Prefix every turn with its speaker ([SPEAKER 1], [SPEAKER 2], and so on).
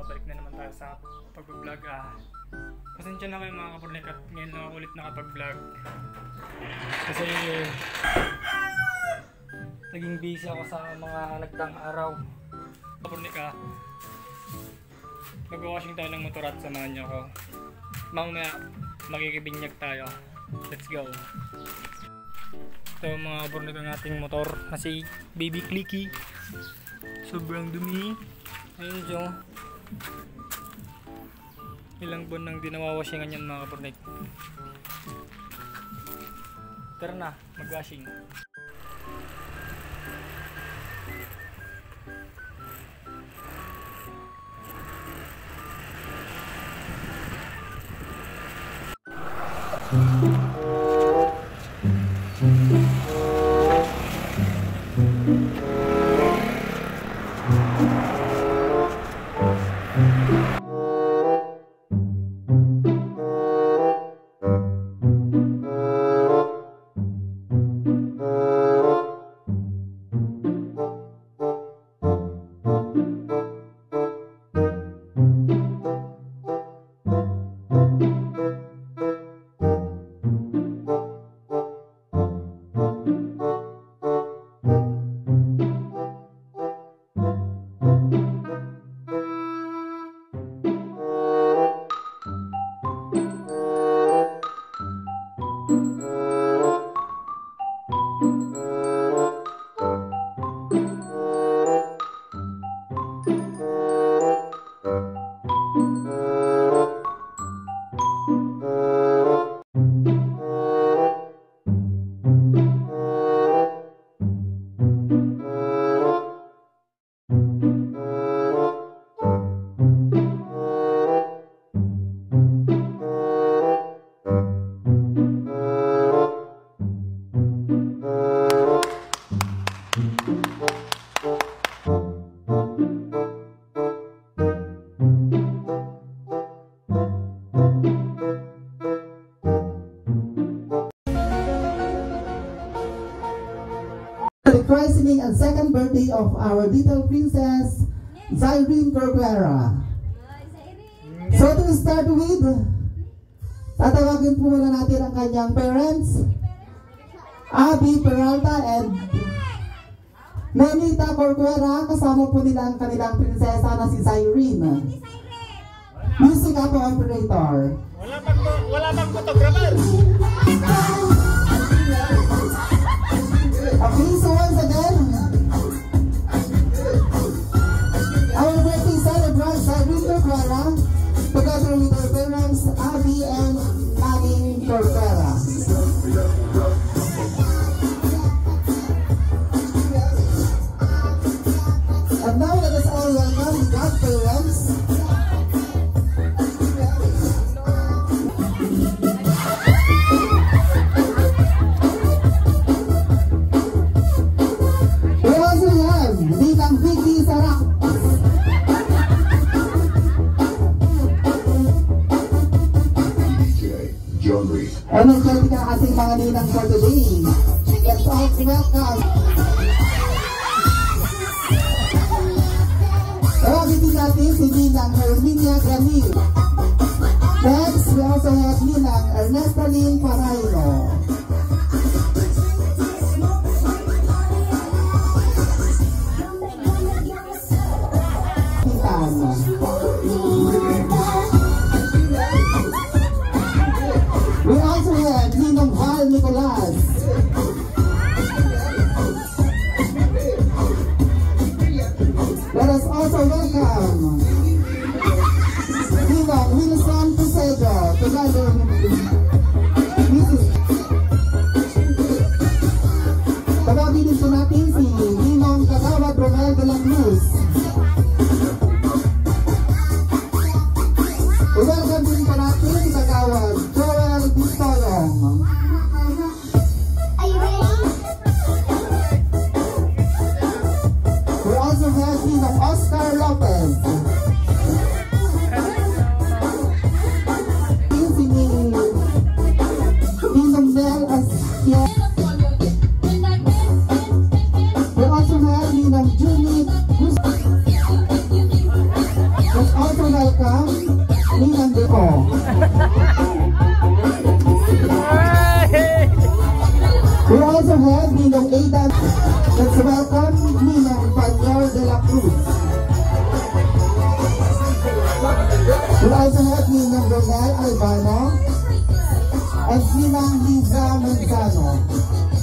[SPEAKER 1] balik na naman tayo sa pag-vlog. Pasensya na kayo mga kapurnik at ngayon lang ulit nakapag-vlog. Kasi naging busy ako sa mga nagdaang araw. Kapurnik mag-washing tayo ng motor at samahan niyo ako. Mamaya makikibinyag tayo. Let's go. Ito mga kapurnik ang ating motor na si Baby Clicky. Sobrang dumi. Ayun siya. Ilang buwan nang dinawawashingan yan mga kapurnik. Tara na, mag-washing.
[SPEAKER 2] The christening and second birthday of our little princess, Zyrene Corcuera. So to start with, tatawagin po muna natin ang kanyang parents, Abby Peralta and Nenita Corcuera. Kasama po nila ang kanilang prinsesa na si Zyrene. Music po operator.
[SPEAKER 1] Wala bang photographer?
[SPEAKER 2] Okay, so once again, our birthday celebrant Zyrene Corcuera, together with her parents Abby and Manning Corcuera. And now let us all welcome the godparents. Energetic ang ating mga ninang for today. Let's all welcome. Tawagin din natin si Ninang Herminia Granil. Next, we also have Ninang Ernesta Lynn Paraino. We also have Ninong Val Nicolas. Let us also welcome Ninong Wilson Pusedo, together with Mrs. Tawagin din po natin si Ninong Kagawad Romel de la Cruz. Welcome din po natin si Kagawad Joel Bistorong. We also have Ninong Oscar Lopez. Si We also have Ninong Aidan. Let's welcome Ninong Panyar de la Cruz. We also have Ninong Ronel Albano and Ninang Liza Manzano.